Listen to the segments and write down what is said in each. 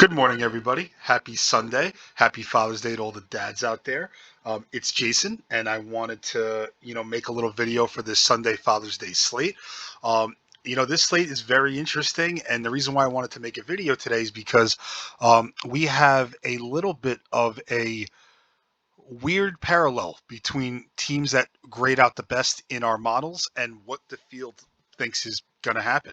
Good morning, everybody. Happy Sunday. Happy Father's Day to all the dads out there. It's Jason, and I wanted to, make a little video for this Sunday Father's Day slate. This slate is very interesting, and the reason why I wanted to make a video today is because we have a little bit of a weird parallel between teams that grade out the best in our models and what the field thinks is going to happen.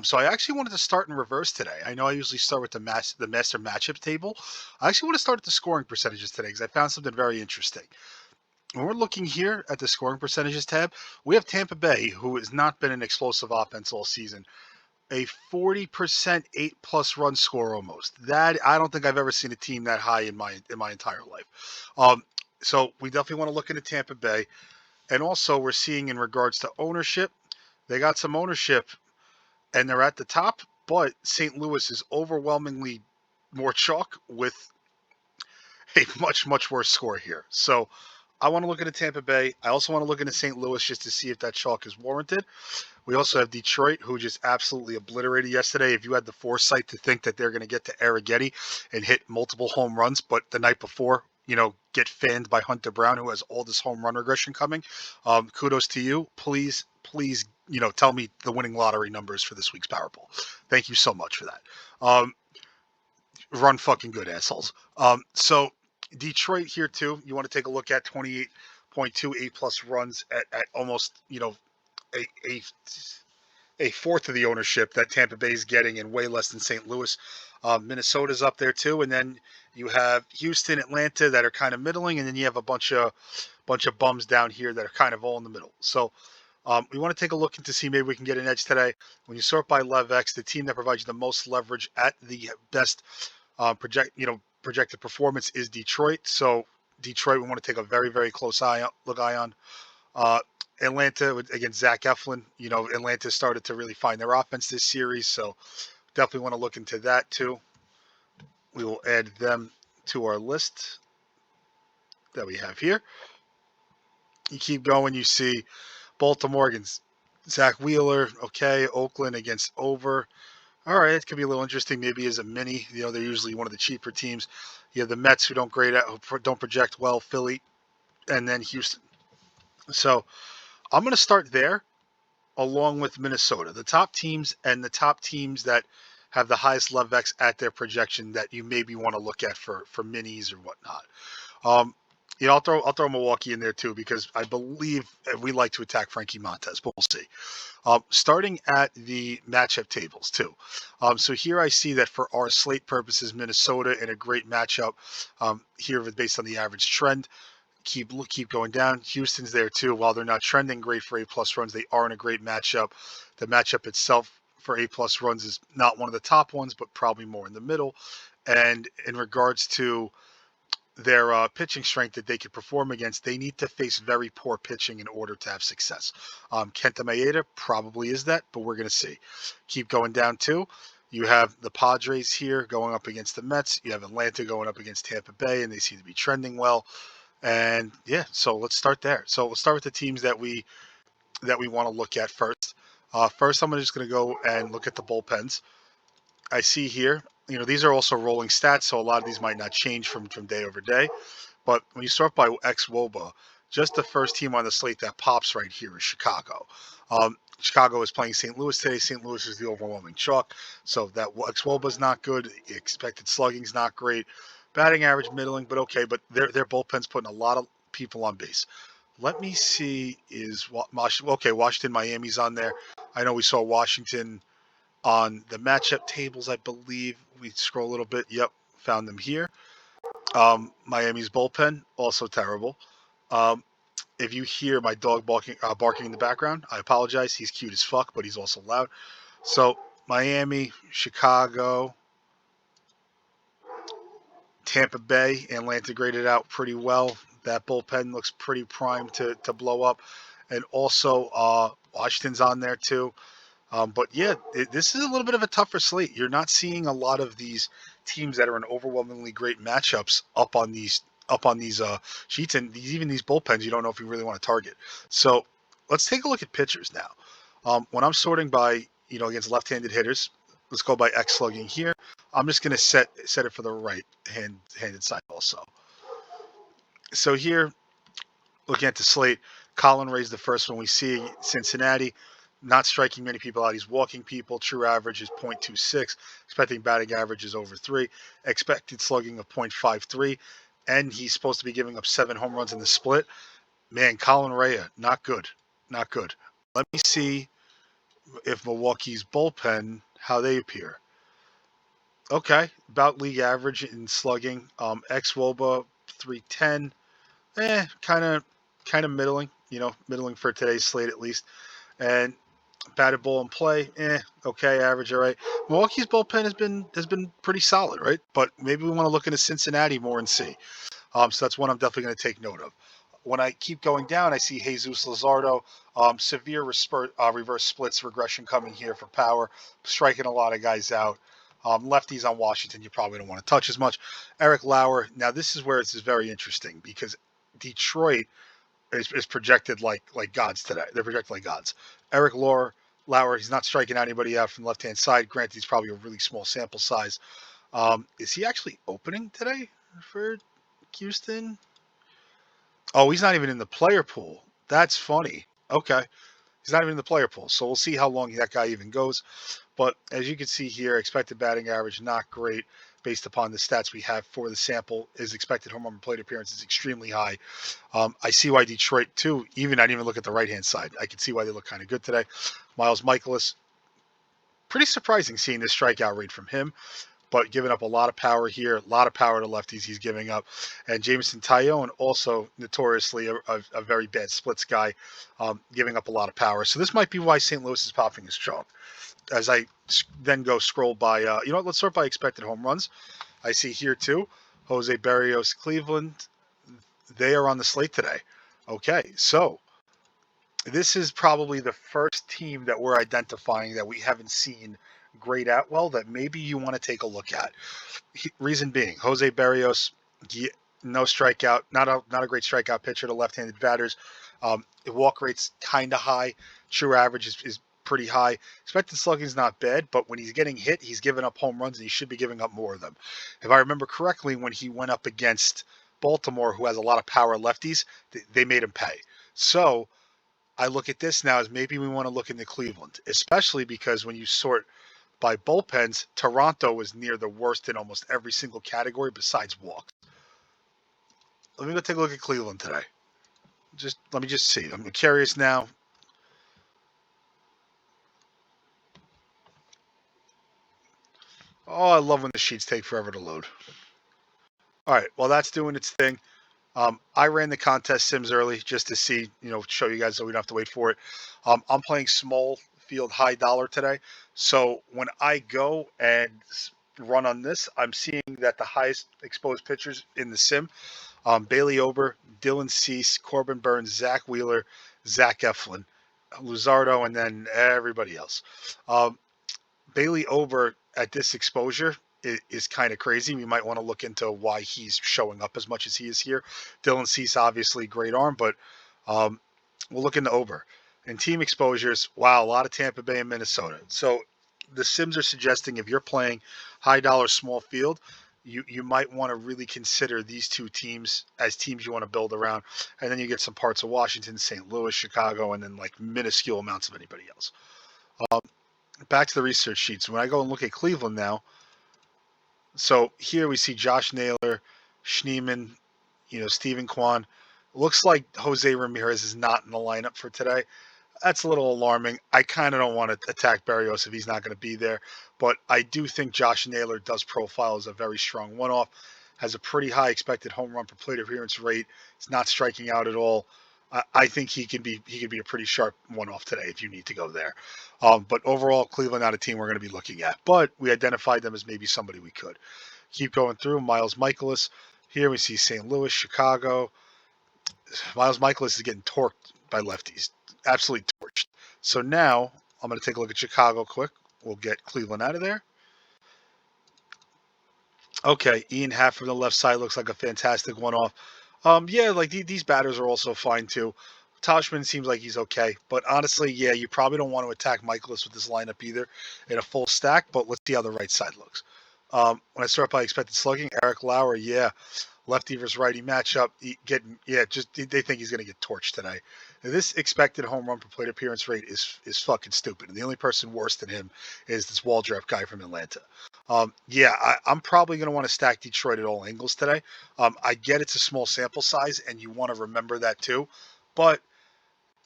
So I actually wanted to start in reverse today. I know I usually start with the master matchup table. I actually want to start at the scoring percentages today because I found something very interesting. When we're looking here at the scoring percentages tab, we have Tampa Bay, who has not been an explosive offense all season. A 40% 8+ run score almost. That I don't think I've ever seen a team that high in my entire life. So we definitely want to look into Tampa Bay. And also we're seeing in regards to ownership, they got some ownership and they're at the top, but St. Louis is overwhelmingly more chalk with a much, much worse score here. So I want to look into Tampa Bay. I also want to look into St. Louis just to see if that chalk is warranted. We also have Detroit, who just absolutely obliterated yesterday. If you had the foresight to think that they're going to get to Arrighetti and hit multiple home runs, but the night before, get fanned by Hunter Brown, who has all this home run regression coming, kudos to you. Please, please, tell me the winning lottery numbers for this week's Powerball. Thank you so much for that. Run fucking good, assholes. So Detroit here too. You want to take a look at 28.2 8+ runs at almost a, a a fourth of the ownership that Tampa Bay is getting and way less than St. Louis. Minnesota's up there too, and then you have Houston, Atlanta that are kind of middling, and then you have a bunch of bums down here that are kind of all in the middle. So we want to take a look into see maybe we can get an edge today. When you sort by LevX, the team that provides you the most leverage at the best projected performance is Detroit. So Detroit, we want to take a very, very close eye on. Atlanta against Zach Eflin. Atlanta started to really find their offense this series, so definitely want to look into that too. We will add them to our list that we have here. You keep going, you see Baltimore against Zach Wheeler. Okay, Oakland against over. All right, it could be a little interesting. Maybe as a mini. They're usually one of the cheaper teams. You have the Mets who don't project well. Philly, and then Houston. So I'm going to start there, along with Minnesota, the top teams that have the highest LevX at their projection that you maybe want to look at for minis or whatnot. I'll throw Milwaukee in there too because I believe we like to attack Frankie Montes, but we'll see. Starting at the matchup tables too. So here I see that for our slate purposes, Minnesota in a great matchup here based on the average trend. Keep going down. Houston's there too. While they're not trending great for A+ runs, they are in a great matchup. The matchup itself for A+ runs is not one of the top ones, but probably more in the middle. And in regards to their pitching strength that they could perform against, they need to face very poor pitching in order to have success. Kenta Maeda probably is that, but we're going to see. Keep going down too. You have the Padres here going up against the Mets. You have Atlanta going up against Tampa Bay, and they seem to be trending well. And yeah, so let's start there. So we'll start with the teams that we want to look at first. First, I'm just going to go and look at the bullpens. I see here, these are also rolling stats, so a lot of these might not change from day over day. But when you start by xWOBA, just the first team on the slate that pops right here is Chicago. Chicago is playing St. Louis today. St. Louis is the overwhelming chalk, so that xWOBA is not good. Expected slugging is not great. Batting average middling, but okay. But their bullpen's putting a lot of people on base. Let me see. Washington, Miami's on there. I know we saw Washington on the matchup tables. I believe we scroll a little bit. Yep, found them here. Miami's bullpen also terrible. If you hear my dog barking in the background, I apologize. He's cute as fuck, but he's also loud. So Miami, Chicago, Tampa Bay, Atlanta graded out pretty well. That bullpen looks pretty primed to blow up. And also Washington's on there too. But yeah, this is a little bit of a tougher slate. You're not seeing a lot of these teams that are in overwhelmingly great matchups up on these sheets, and even these bullpens. You don't know if you really want to target. So let's take a look at pitchers now. When I'm sorting by against left-handed hitters, Let's go by X slugging here. I'm just going to set it for the right-handed side also. So here, looking at the slate, Colin raised the first one. We see Cincinnati not striking many people out. He's walking people. True average is 0.26. Expecting batting average is over 3. Expected slugging of 0.53. And he's supposed to be giving up 7 home runs in the split. Man, Colin Rea, not good. Not good. Let me see if Milwaukee's bullpen, how they appear. Okay, about league average in slugging. Ex-Woba, 310. Kind of middling, middling for today's slate at least. And batted ball in play, okay, average, all right. Milwaukee's bullpen has been pretty solid, right? But maybe we want to look into Cincinnati more and see. So that's one I'm definitely going to take note of. When I keep going down, I see Jesus Luzardo, severe reverse splits regression coming here for power, striking a lot of guys out. Lefties on Washington, you probably don't want to touch as much. Eric Lauer, now this is where this is very interesting because Detroit is projected like gods today. They're projected like gods. Eric Lauer, he's not striking anybody out from the left-hand side. Granted, he's probably a really small sample size. Is he actually opening today for Houston? Oh, he's not even in the player pool. That's funny. Okay. He's not even in the player pool. So we'll see how long that guy even goes. But as you can see here, expected batting average, not great based upon the stats we have for the sample. His expected home run plate appearance is extremely high. I see why Detroit, too, I didn't even look at the right-hand side. I can see why they look kind of good today. Miles Michaelis, pretty surprising seeing this strikeout rate from him, but giving up a lot of power here, a lot of power to lefties he's giving up. And Jameson Taillon, also notoriously a very bad splits guy, giving up a lot of power. So this might be why St. Louis is popping his chalk. As I then go scroll by, let's sort by expected home runs. I see here too, Jose Berrios, Cleveland. They are on the slate today. Okay, so this is probably the first team that we're identifying that we haven't seen great at well that maybe you want to take a look at. Reason being, Jose Berrios, no strikeout, not a great strikeout pitcher to left-handed batters. Walk rate's kind of high. True average is pretty high. Expected slugging is not bad, but when he's getting hit, he's giving up home runs, and he should be giving up more of them. If I remember correctly, when he went up against Baltimore, who has a lot of power lefties, they made him pay. So I look at this now as maybe we want to look into Cleveland, especially because when you sort by bullpens, Toronto was near the worst in almost every single category besides walks. Let me go take a look at Cleveland today. Let me just see. I'm curious now. Oh, I love when the sheets take forever to load. All right, well, that's doing its thing. I ran the contest sims early just to see, show you guys so we don't have to wait for it. I'm playing small field high dollar today. So when I go and run on this, I'm seeing that the highest exposed pitchers in the sim, Bailey Ober, Dylan Cease, Corbin Burns, Zach Wheeler, Zach Eflin, Luzardo, and then everybody else. Bailey Ober at this exposure is kind of crazy. We might want to look into why he's showing up as much as he is here. Dylan Cease, obviously, great arm, but we'll look into Ober. And team exposures, wow, a lot of Tampa Bay and Minnesota. So the Sims are suggesting if you're playing high dollar small field, you might want to really consider these two teams as teams you want to build around. And then you get some parts of Washington, St. Louis, Chicago, and then like minuscule amounts of anybody else. Back to the research sheets. When I go and look at Cleveland now, so here we see Josh Naylor, Schneemann, Stephen Kwan. Looks like Jose Ramirez is not in the lineup for today. That's a little alarming. I kind of don't want to attack Berrios if he's not going to be there, but I do think Josh Naylor does profile as a very strong one-off, has a pretty high expected home run per plate appearance rate. It's not striking out at all. I think he could be a pretty sharp one-off today if you need to go there. But overall, Cleveland not a team we're going to be looking at. But we identified them as maybe somebody we could. Keep going through. Miles Michaelis. Here we see St. Louis, Chicago. Miles Michaelis is getting torqued by lefties. Absolutely torched. So now I'm going to take a look at Chicago quick. We'll get Cleveland out of there. Okay, Ian Happ from the left side looks like a fantastic one-off. Like these batters are also fine too. Tauschman seems like he's okay, but honestly, yeah, you probably don't want to attack Michaelis with this lineup either in a full stack, but let's see how the right side looks. When I start by expected slugging, Eric Lauer, yeah, lefty versus righty matchup, they think he's going to get torched today. Now, this expected home run per plate appearance rate is fucking stupid, and the only person worse than him is this Waldrep guy from Atlanta. I'm probably going to want to stack Detroit at all angles today. I get it's a small sample size, and you want to remember that too, but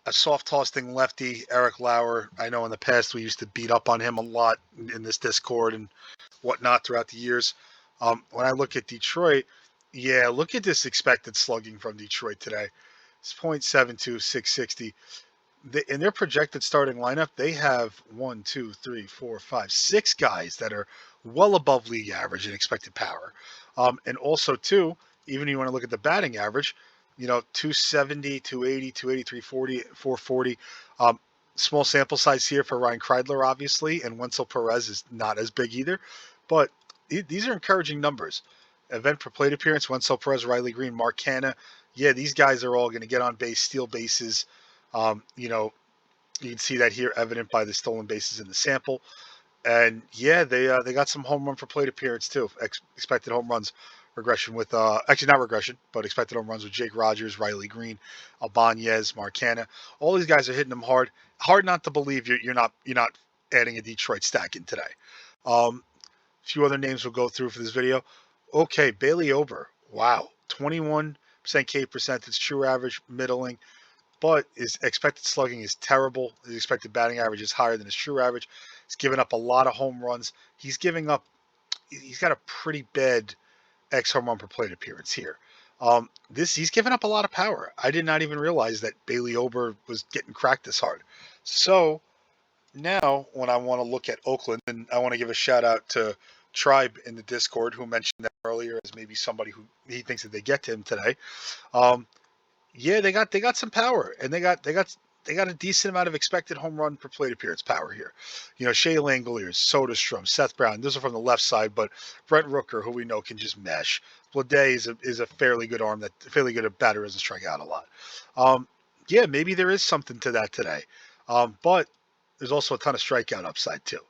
a soft tossing lefty, Eric Lauer. I know in the past we used to beat up on him a lot in this Discord and whatnot throughout the years. When I look at Detroit, yeah, look at this expected slugging from Detroit today. It's .72, 660. In their projected starting lineup, they have 6 guys that are well above league average in expected power. And also, too, even if you want to look at the batting average, 270, 280, 280, 340, 440. Small sample size here for Ryan Kreidler, obviously, and Wenzel Perez is not as big either. But these are encouraging numbers. Event per plate appearance, Wenzel Perez, Riley Green, Mark Hanna. Yeah, these guys are all going to get on base, steal bases. You can see that here evident by the stolen bases in the sample. And yeah, they got some home run per plate appearance too. Expected home runs regression with actually not regression, but expected home runs with Jake Rogers, Riley Green, Ibanez, Marcana. All these guys are hitting them hard. Hard not to believe you're not adding a Detroit stack in today. A few other names we'll go through for this video. Okay, Bailey Ober. Wow, 21% K percentage, true average, middling. But his expected slugging is terrible. His expected batting average is higher than his true average. He's given up a lot of home runs. He's got a pretty bad X home run per plate appearance here. He's given up a lot of power. I did not even realize that Bailey Ober was getting cracked this hard. So now when I want to look at Oakland, and I want to give a shout out to Tribe in the Discord who mentioned that earlier as maybe somebody who he thinks that they get to him today. Yeah, they got some power, and they got a decent amount of expected home run per plate appearance power here. Shea Langoliers, Soderstrom, Seth Brown. Those are from the left side, but Brent Rooker, who we know can just mesh. Blade is a fairly good arm, fairly good at batter, doesn't strike out a lot. Yeah, maybe there is something to that today, but there's also a ton of strikeout upside too.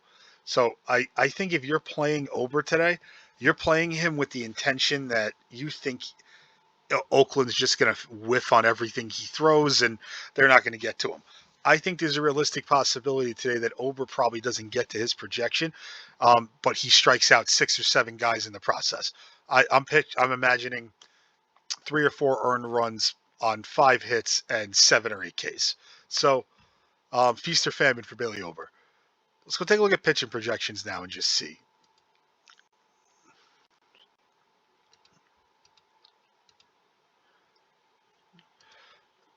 So I think if you're playing Ober today, you're playing him with the intention that you think Oakland's just going to whiff on everything he throws, and they're not going to get to him. I think there's a realistic possibility today that Ober probably doesn't get to his projection, but he strikes out 6 or 7 guys in the process. I'm imagining 3 or 4 earned runs on 5 hits and 7 or 8 Ks. So feast or famine for Bailey Ober. Let's go take a look at pitching projections now and just see.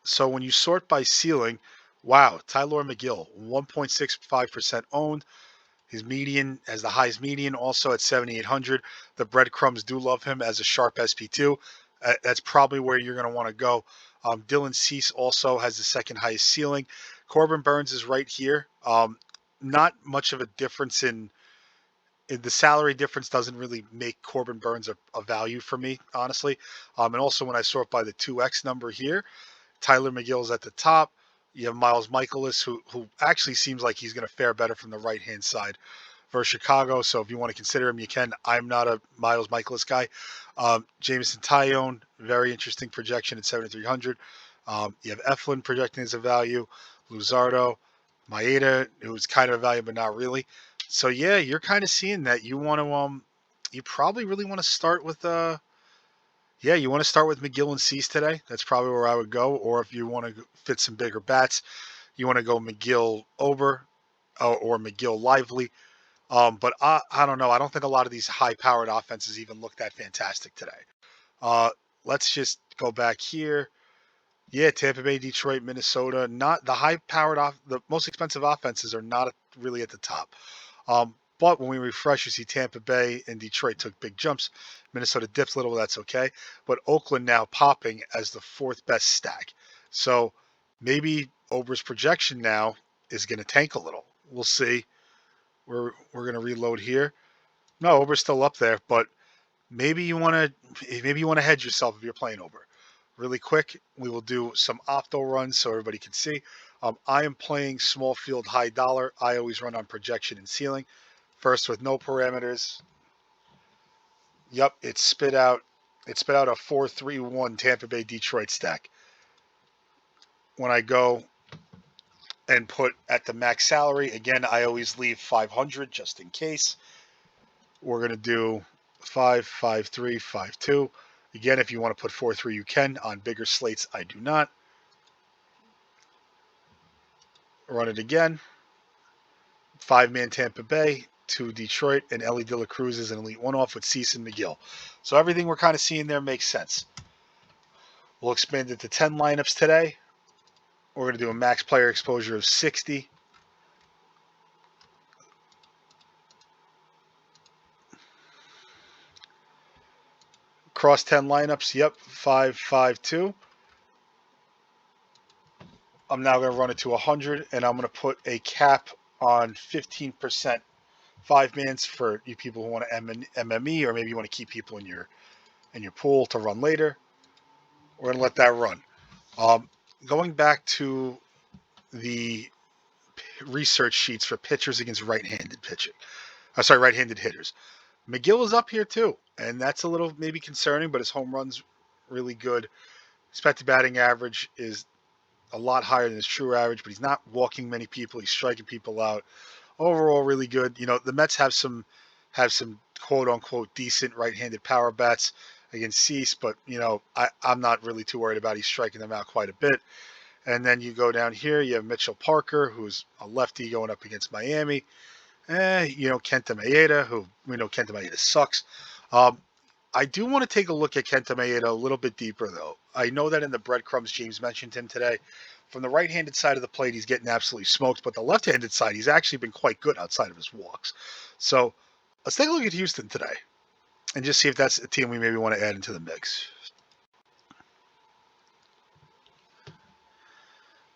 So when you sort by ceiling, wow, Tyler McGill, 1.65% owned. His median as the highest median, also at 7,800. The breadcrumbs do love him as a sharp SP2. That's probably where you're going to want to go. Dylan Cease also has the second highest ceiling. Corbin Burns is right here. Not much of a difference in the salary difference doesn't really make Corbin Burns a value for me, honestly. And also when I sort by the 2X number here, Tyler McGill's at the top. You have Miles Michaelis, who actually seems like he's going to fare better from the right-hand side versus Chicago. So if you want to consider him, you can. I'm not a Miles Michaelis guy. Jameson Tyone, very interesting projection at 7,300. You have Eflin projecting as a value. Luzardo, Maeda, who's kind of a value, but not really. So yeah, you're kind of seeing that you want to, you probably really want to start with, you want to start with McGill and Cease today. That's probably where I would go. Or if you want to fit some bigger bats, you want to go McGill Ober or McGill Lively. But I don't know. I don't think a lot of these high-powered offenses even look that fantastic today. Let's just go back here. Yeah, Tampa Bay, Detroit, Minnesota. Not the high-powered the most expensive offenses are not really at the top. But when we refresh, you see Tampa Bay and Detroit took big jumps. Minnesota dipped a little, that's okay. But Oakland now popping as the 4th best stack. So maybe Ober's projection now is going to tank a little. We'll see. We're going to reload here. No, Ober's still up there, but maybe you want to hedge yourself if you're playing Ober. really quick, we will do some opto runs so everybody can see. I am playing small field high dollar. I always run on projection and ceiling. First with no parameters. Yep, it spit out a 4-3-1 Tampa Bay Detroit stack. When I go and put at the max salary, again, I always leave 500 just in case. We're going to do 5, 5, 3, 5, 2. Again, if you want to put 4, 3, you can. On bigger slates, I do not. Run it again. 5-man Tampa Bay, 2 Detroit, and Ellie De La Cruz is an elite one-off with Cease and McGill. So everything we're kind of seeing there makes sense. We'll expand it to 10 lineups today. We're going to do a max player exposure of 60. Cross 10 lineups. Yep, 5, 5, 2. I'm now going to run it to 100, and I'm going to put a cap on 15% 5-mans for you people who want to MME, or maybe you want to keep people in your pool to run later. We're going to let that run. Going back to the research sheets for pitchers against right-handed pitching. Right-handed hitters. McGill is up here too, and that's a little maybe concerning, but his home run's really good. Expected batting average is a lot higher than his true average, but he's not walking many people. He's striking people out. Overall, really good. You know, the Mets have some quote unquote decent right-handed power bats against Cease, but you know, I'm not really too worried about. He's striking them out quite a bit. And then you go down here, you have Mitchell Parker, who's a lefty going up against Miami. You know, Kenta Maeda, who we know Kenta Maeda sucks. I do want to take a look at Kenta Maeda a little bit deeper, though. I know that in the breadcrumbs, James mentioned him today. From the right-handed side of the plate, he's getting absolutely smoked, but the left-handed side, he's actually been quite good outside of his walks. So let's take a look at Houston today and just see if that's a team we maybe want to add into the mix.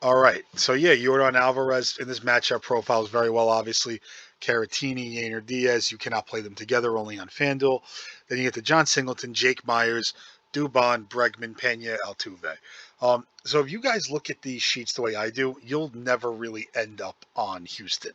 All right. So, yeah, Yordan Alvarez in this matchup profiles very well, obviously. Caratini, Yainer Diaz, you cannot play them together, only on FanDuel. Then you get the John Singleton, Jake Myers, Dubon, Bregman, Pena, Altuve. So if you guys look at these sheets the way I do, you'll never really end up on Houston.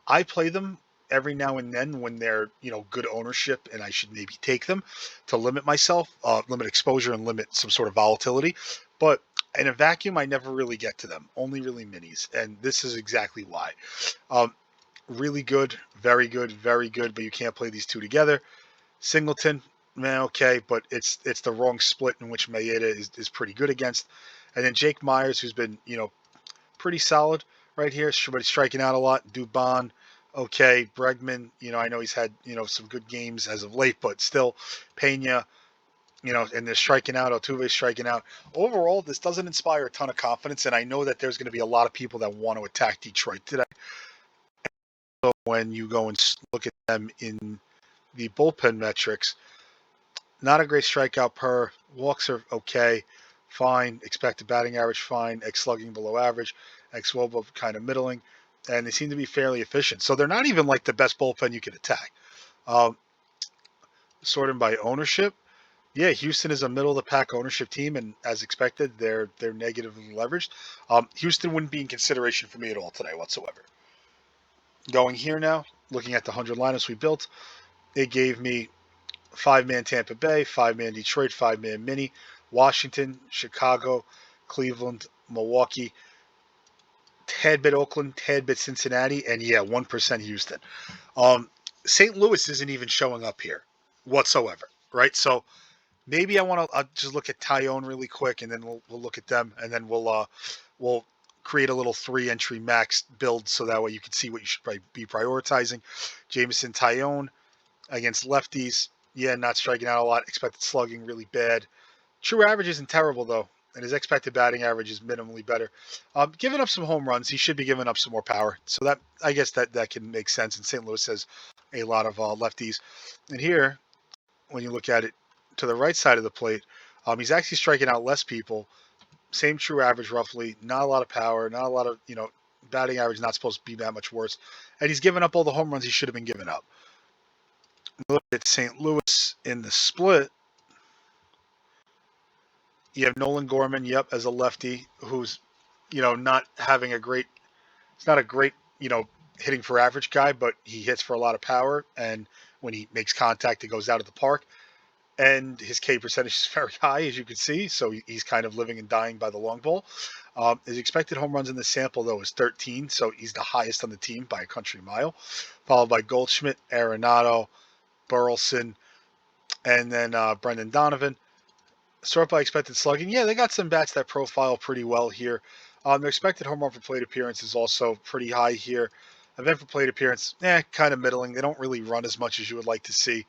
I play them every now and then when they're, you know, good ownership, and I should maybe take them to limit myself, limit exposure and limit some sort of volatility. But in a vacuum, I never really get to them, only really minis. And this is exactly why. Really good, very good, very good, but you can't play these two together. Singleton, man, okay, but it's the wrong split in which Maeda is pretty good against. And then Jake Myers, who's been, you know, pretty solid right here, but he's striking out a lot. Dubon, okay. Bregman, you know, I know he's had, you know, some good games as of late, but still, Pena, you know, and they're striking out. Altuve's striking out. Overall, this doesn't inspire a ton of confidence, and I know that there's going to be a lot of people that want to attack Detroit today. So when you go and look at them in the bullpen metrics, not a great strikeout per. Walks are okay, fine. Expected batting average, fine. Slugging below average. Woba kind of middling. And they seem to be fairly efficient. So they're not even like the best bullpen you could attack. Sorting by ownership, yeah, Houston is a middle of the pack ownership team, and as expected, they're negatively leveraged. Houston wouldn't be in consideration for me at all today whatsoever. Going here now, looking at the 100 lineups we built, it gave me 5-man Tampa Bay, 5-man Detroit, 5-man Mini, Washington, Chicago, Cleveland, Milwaukee, tad bit Oakland, tad bit Cincinnati, and yeah, 1% Houston. St. Louis isn't even showing up here whatsoever, right? So maybe I'll just look at Tyone really quick, and then we'll look at them, and then we'll create a little 3-entry max build so that way you can see what you should probably be prioritizing. Jameson, Tyone against lefties. Yeah, not striking out a lot. Expected slugging really bad. True average isn't terrible though, and his expected batting average is minimally better. Giving up some home runs, he should be giving up some more power. So that I guess that can make sense. And St. Louis has a lot of lefties. And here, when you look at it to the right side of the plate, he's actually striking out less people. Same true average roughly. Not a lot of power. Not a lot of batting average. Not supposed to be that much worse. And he's given up all the home runs he should have been giving up. Look at St. Louis in the split. You have Nolan Gorman, yep, as a lefty who's, not having a great. It's not a great, hitting for average guy, but he hits for a lot of power, and when he makes contact, it goes out of the park. And his K percentage is very high, as you can see. So he's kind of living and dying by the long ball. His expected home runs in the sample, though, is 13. So he's the highest on the team by a country mile, followed by Goldschmidt, Arenado, Burleson, and then Brendan Donovan. Sort by expected slugging. Yeah, they got some bats that profile pretty well here. Their expected home run per plate appearance is also pretty high here. Event per plate appearance, kind of middling. They don't really run as much as you would like to see.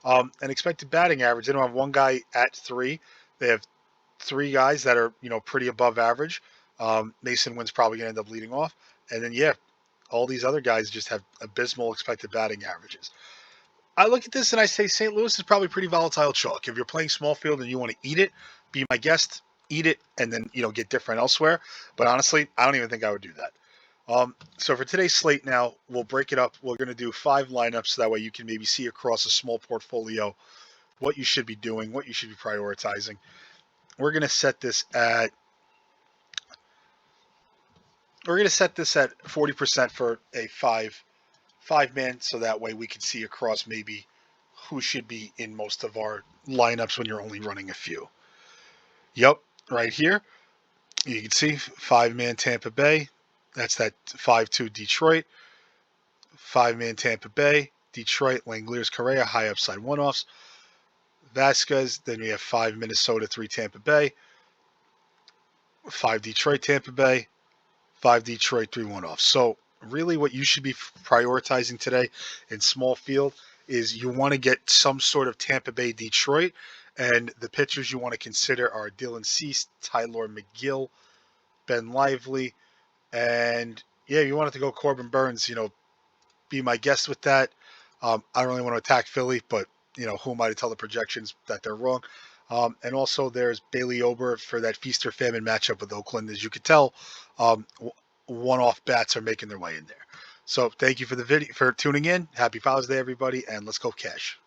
An expected batting average, they don't have one guy at 3. They have 3 guys that are, pretty above average. Mason Wynn's probably going to end up leading off. And then, all these other guys just have abysmal expected batting averages. I look at this and I say St. Louis is probably pretty volatile chalk. If you're playing small field and you want to eat it, be my guest, eat it, and then, get different elsewhere. But honestly, I don't even think I would do that. So for today's slate now, we'll break it up. We're going to do 5 lineups so that way you can maybe see across a small portfolio what you should be doing, what you should be prioritizing. We're going to set this at 40% for a five man, so that way we can see across maybe who should be in most of our lineups when you're only running a few. Yep, right here you can see 5-man Tampa Bay. That's that 5-2 Detroit. 5-man Tampa Bay, Detroit, Langeliers, Correa, high upside one-offs. Vasquez, then we have 5 Minnesota, 3 Tampa Bay, 5 Detroit, Tampa Bay, 5 Detroit, 3 one-offs. So really what you should be prioritizing today in small field is you want to get some sort of Tampa Bay, Detroit, and the pitchers you want to consider are Dylan Cease, Tyler McGill, Ben Lively, and you wanted to go Corbin Burns, be my guest with that. I don't really want to attack Philly, but who am I to tell the projections that they're wrong? And also there's Bailey Ober for that feast or famine matchup with Oakland. As you could tell, one-off bats are making their way in there. So thank you for the video, for tuning in. Happy Father's Day, everybody, and let's go cash.